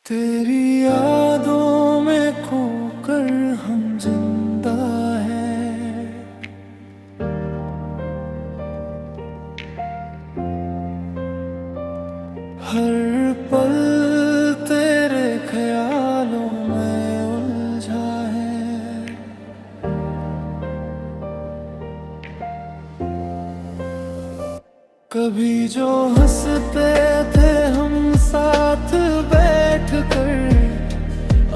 तेरी यादों में खोकर हम जिंदा हैं। हर पल तेरे ख्यालों में उलझा है। कभी जो हंसते थे हम साथ बैठ कर,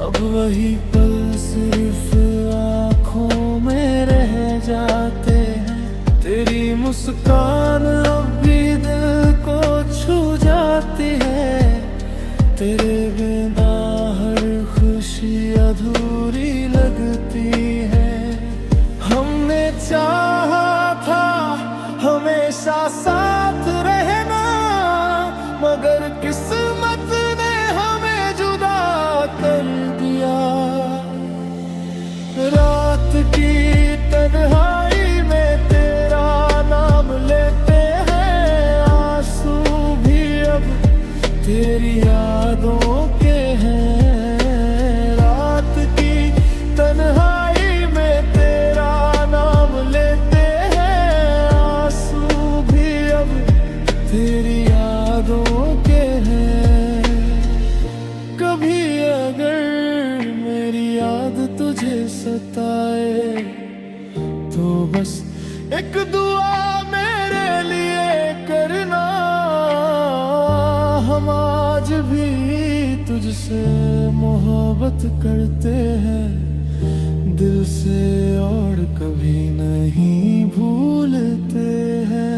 अब वही पल सिर्फ आँखों में रह जाते हैं। तेरी मुस्कान अब भी दिल को छू जाती है। तेरे बिना हर खुशी अधूरी लगती है। हमने चाहा था हमेशा साथ रहना, मगर किस्मत ने हमें जुदा कर दिया। रात की तन्हाई में तेरा नाम लेते हैं, आंसू भी अब तेरी यादों के हैं। रात की तन्हाई में तेरा नाम लेते हैं, आंसू भी अब तेरी यादों के हैं। कभी अगर मेरी याद तुझे सताए तो बस एक दुआ मेरे लिए करना। हम आज भी तुझसे मोहब्बत करते हैं दिल से, और कभी नहीं भूलते हैं।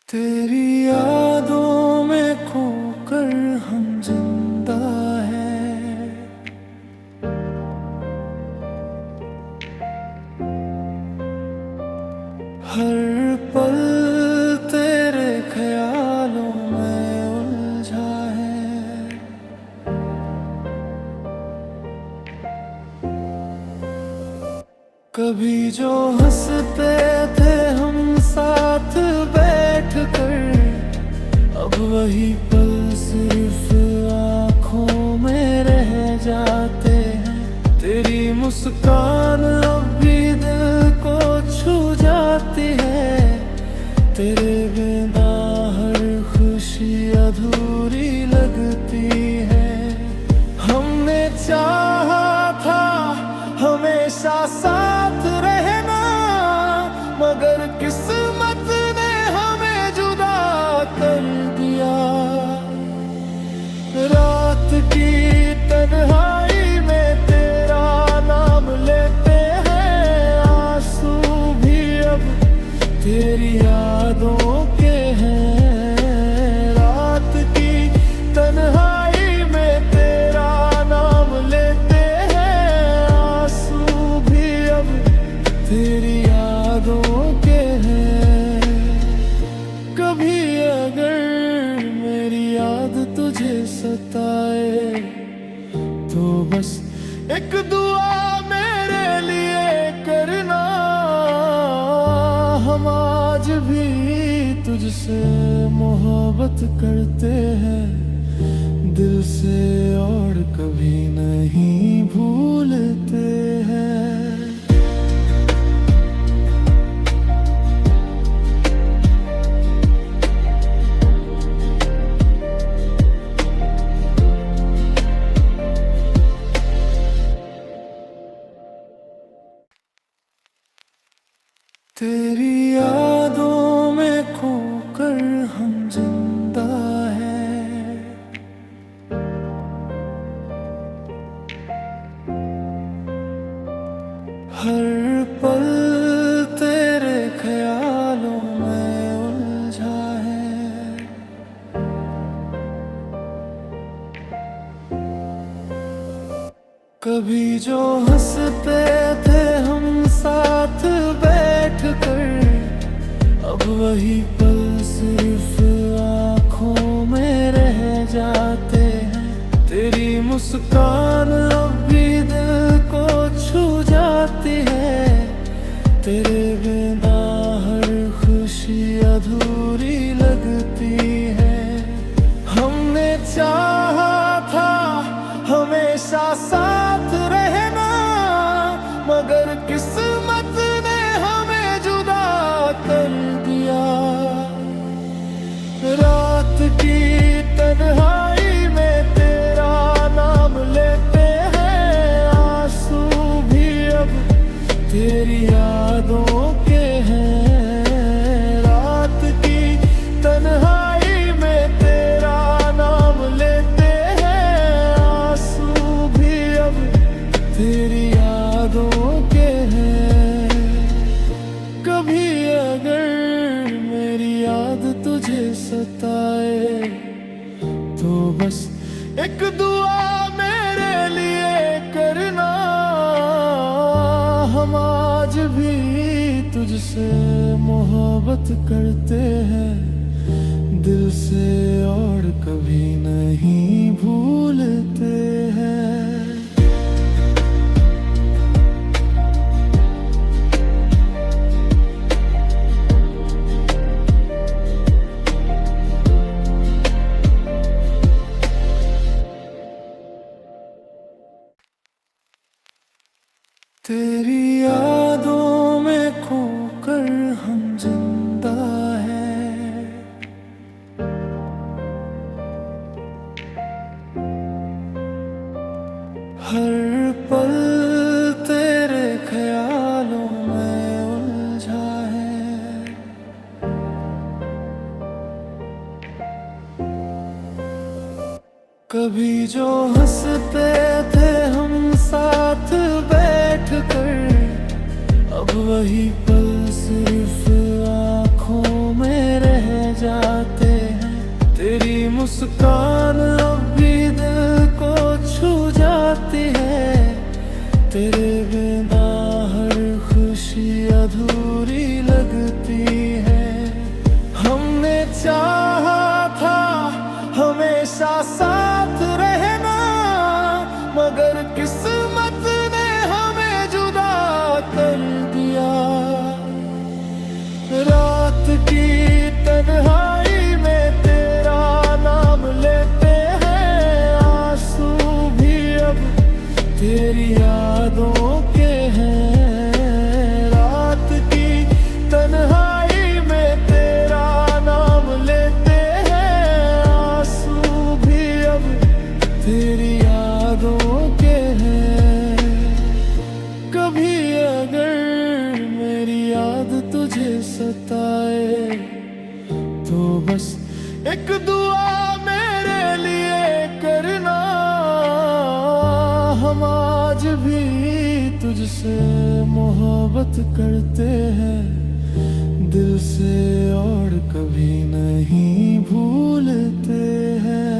तेरी यादों में खोकर हम जिंदा हैं। हर पल तेरे ख्यालों में उलझा है। कभी जो हंसते थे हम साथ बैठ कर, अब वही पल सिर्फ आँखों में रह जाते हैं। तेरी मुस्कान अब भी दिल को छू जाती है। तेरे बिना हर खुशी अधूरी लगती है। हमने चाहा था हमेशा साथ रहना, मगर किस्मत ने हमें जुदा कर दिया। रात की तन्हाई में तेरा नाम लेते हैं, आंसू भी अब तेरी यादों के हैं। रात की तन्हाई में तेरा नाम लेते हैं, आंसू भी अब तेरी यादों के हैं। कभी अगर मेरी याद तुझे सताए तो बस एक दुआ मेरे लिए करना। हम आज भी तुझसे मोहब्बत करते हैं दिल से, और कभी नहीं भूलते हैं। तेरी यादों में खोकर हम जिंदा हैं। हर पल तेरे ख्यालों में उलझा है। कभी जो हंसते थे हम साथ बैठ कर, अब वही पल सिर्फ आँखों में रह जा मुस्कान अब भी दिल को छू जाती है। तेरे बिना हर खुशी अधूरी लगती है। हमने चाहा था हमेशा साथ रहना, मगर किस्मत ने हमें जुदा कर दिया। रात की तन्हाई में तेरा नाम लेते हैं, आंसू भी अब तेरी यादों के हैं। रात की तन्हाई में तेरा नाम लेते हैं, आंसू भी अब तेरी यादों के हैं। कभी अगर मेरी याद तुझे सताए तो बस एक दुआ मेरे लिए करना। हम आज भी तुझसे मोहब्बत करते हैं दिल से, और कभी नहीं भूलते हैं। तेरी यादों में खोकर हम जिंदा हैं। हर पल तेरे ख्यालों में उलझा है। कभी जो हंसते थे हम साथ बैठ कर, अब वही पल सिर्फ आँखों में रह जाते हैं। तेरी मुस्कान अब भी दिल को छू जाती है। तेरे बिना हर खुशी अधूरी लगती है। हमने चाहा था हमेशा साथ रहना, मगर किस्मत ने हमें जुदा कर दिया। रात की तन्हाई में तेरा नाम लेते हैं, आंसू भी अब तेरी यादों के हैं। रात की तन्हाई में तेरा नाम लेते हैं, आंसू भी अब तेरी यादों के हैं। कभी अगर मेरी याद तुझे सताए तो बस एक दुआ मेरे लिए करना। हम आज भी तुझसे मोहब्बत करते हैं दिल से, और कभी नहीं भूलते हैं।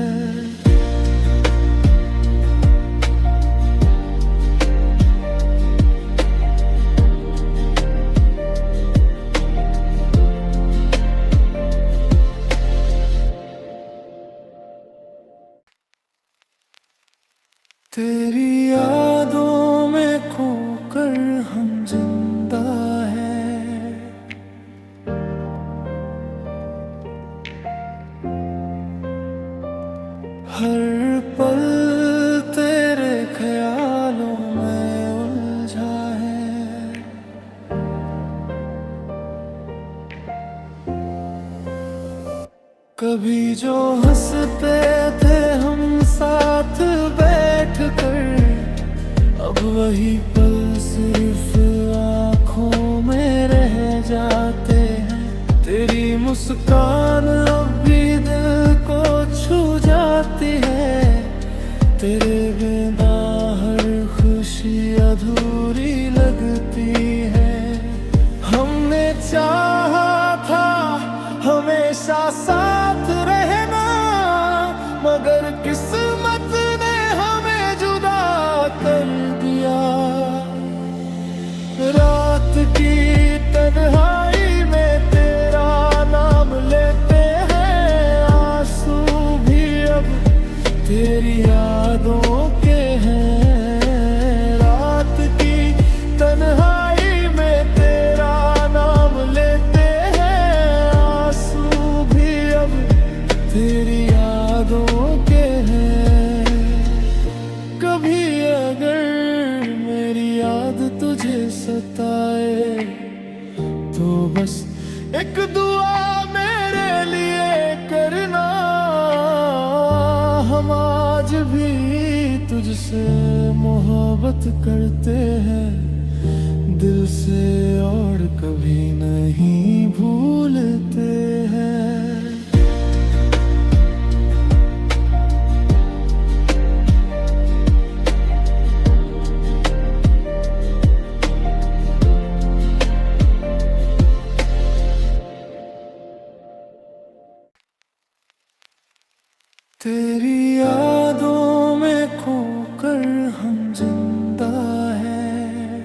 तेरी यादों में खोकर हम जिंदा हैं। हर पल तेरे ख्यालों में उलझा है। कभी जो हंसते थे हम साथ बैठ कर, अब वही पल सिर्फ आँखों में रह जाते हैं। तेरी मुस्कान अब भी दिल को छू जाती है। तेरे बिना हर खुशी अधूरी लगती है। हमने चाहा था हमेशा साथ रहना, मगर किस्मत ने हमें जुदा कर दिया। रात की तन्हाई में तेरा नाम लेते हैं, आंसू भी अब तेरी यादों तेरी यादों के हैं। कभी अगर मेरी याद तुझे सताए तो बस एक दुआ मेरे लिए करना। हम आज भी तुझसे मोहब्बत करते हैं दिल से और कभी नहीं भूलते हैं। तेरी यादों में खोकर हम जिंदा हैं।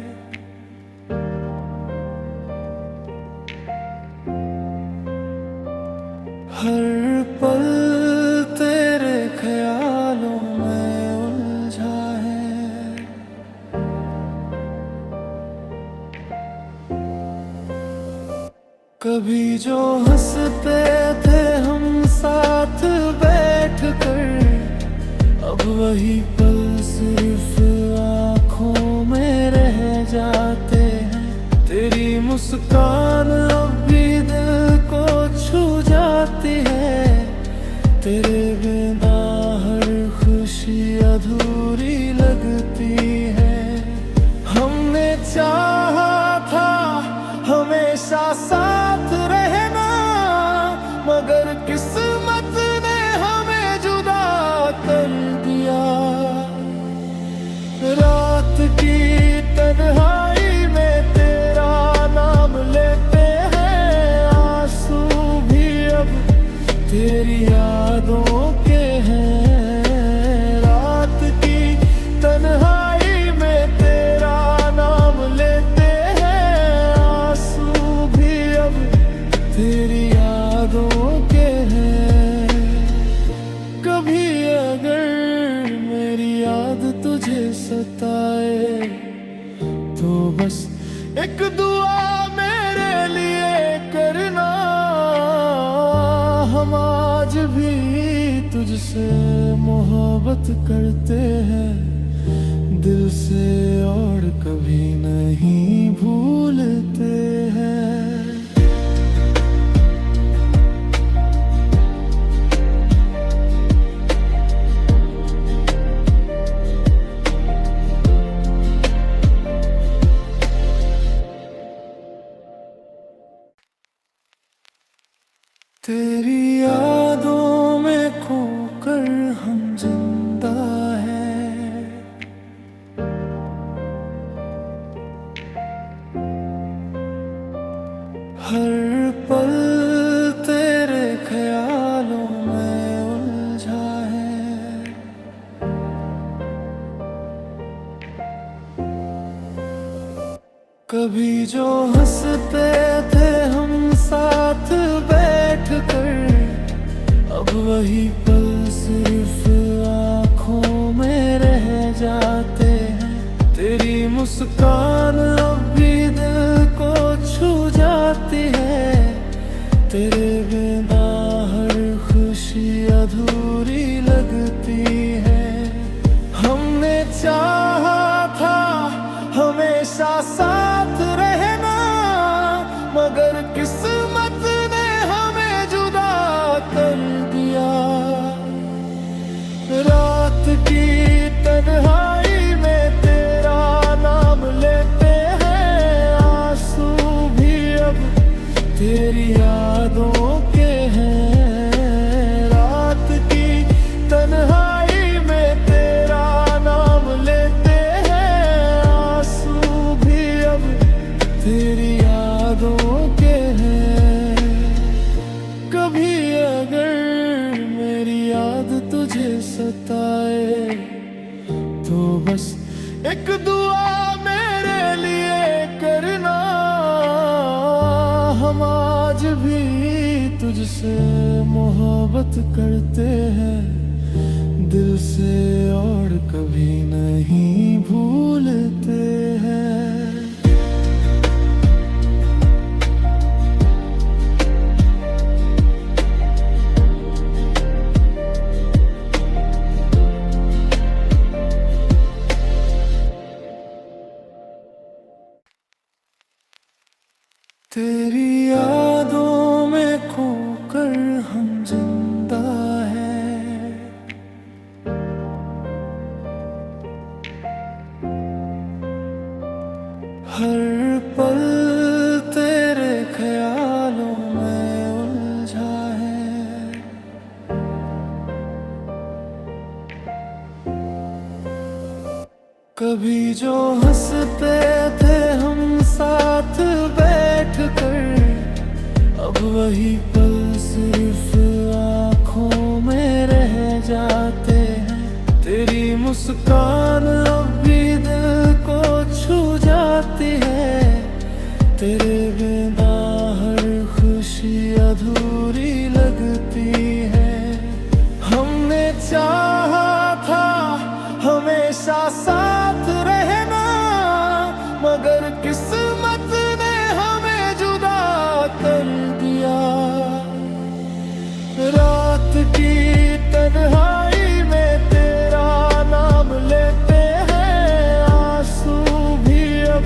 हर पल तेरे ख्यालों में उलझा है। कभी जो हंसते थे हम साथ बैठ कर, अब वही पल सिर्फ आँखों में रह जाते हैं। तेरी मुस्कान अब भी दिल को छू जाती है। तेरे बिना हर खुशी अधूरी लगती है। हमने चाहा था हमेशा साथ रहना, मगर किस्मत ने हमें जुदा कर दिया। रात की तन्हाई में तेरा नाम लेते हैं, आंसू भी अब तेरी यादों के हैं। रात की तन्हाई में तेरा नाम लेते हैं, आंसू भी अब तेरी यादों के हैं। कभी अगर मेरी याद तुझे सताए तो बस एक दुआ मेरे लिए करना। हम आज भी तुझसे मोहब्बत करते हैं दिल से और कभी नहीं भूलते हैं। तेरी यादों में खोकर हम जिंदा हैं। हर पल तेरे ख्यालों में उलझा है। कभी जो हंसते थे हम साथ बैठ कर, अब वही पल सिर्फ आँखों में रह जाते हैं। तेरी मुस्कान अब भी दिल को छू जाती है। तेरे बिना हर खुशी अधूरी लगती है। हमने चाहा था हमेशा साथ रहना, मगर किस्मत ने हमें जुदा कर दिया। रात की तन्हाई में तेरा नाम लेते हैं, आंसू भी अब तेरी यादों के हैं। रात की तन्हाई में तेरा नाम लेते हैं, आंसू भी अब तेरी यादों के हैं। कभी अगर मेरी याद तुझे सताए तो बस एक दुआ मेरे लिए करना। हम आज भी तुझसे मोहब्बत करते हैं दिल से और कभी नहीं भूलते हैं। कभी जो हंसते थे हम साथ बैठ कर, अब वही पल सिर्फ आँखों में रह जाते हैं। तेरी मुस्कान अब भी दिल को छू जाती है, तेरे बिना हर खुशी अधूरी लगती है। हमने चाहा था हमेशा साथ रहना, मगर किस्मत ने हमें जुदा कर दिया। रात की तन्हाई में तेरा नाम लेते हैं, आंसू भी अब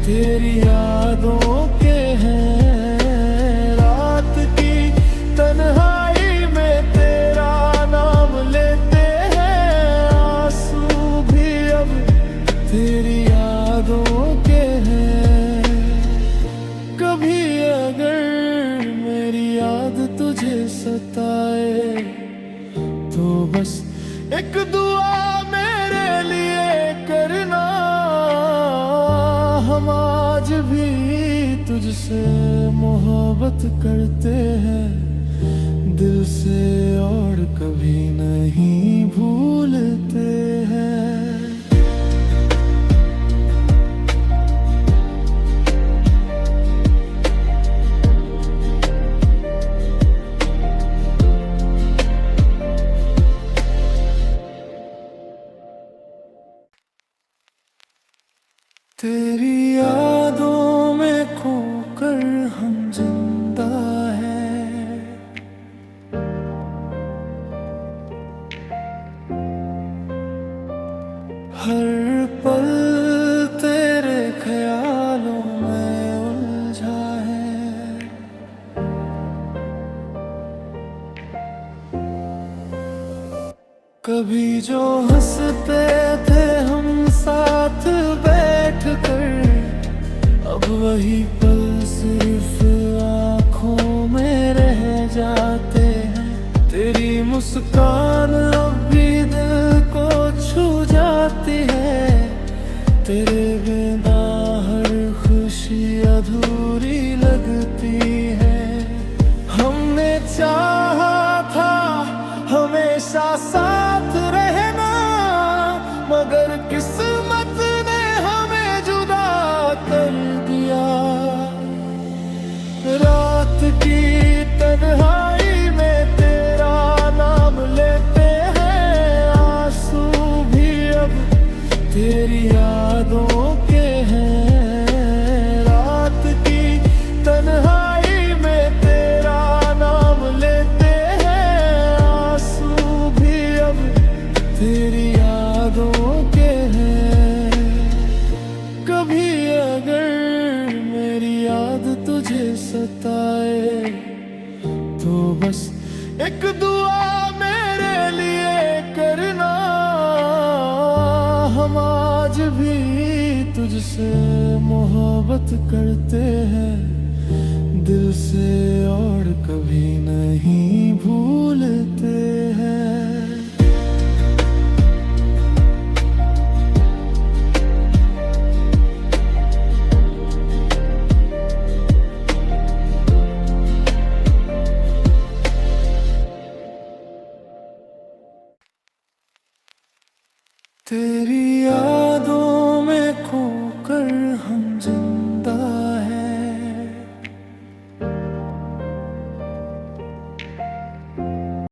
तेरी यादों के हैं। रात की तन्हाई में तेरा नाम लेते हैं, आंसू भी अब तेरी यादों के हैं। कभी अगर मेरी याद तुझे सताए, तो बस एक दुआ मेरे लिए करना। हम आज भी तुझसे मोहब्बत करते हैं दिल से, और कभी नहीं भूलते हैं। तेरी यादों में खोकर हम जिंदा हैं। हर पल तेरे ख्यालों में उलझा है। कभी जो हंसते थे हम साथ बैठ कर, अब वही पल सिर्फ आँखों में रह जाते हैं। तेरी मुस्कान अब भी दिल को छू जाती है, तेरे बिना हर खुशी अधूरी लगती है। हमने चाहा था हमेशा साथ रहना, मगर किस्मत ने हमें जुदा कर दिया। रात की तन्हाई में तेरा नाम लेते हैं, आंसू भी अब तेरी यादों के हैं। रात की तन्हाई में तेरा नाम लेते हैं, आंसू भी अब तेरी यादों के हैं। कभी अगर मेरी याद तुझे सताए, तो बस एक दुआ मेरे लिए करना। हम आज भी तुझसे मोहब्बत करते हैं दिल से, और कभी नहीं भूलते हैं। तेरी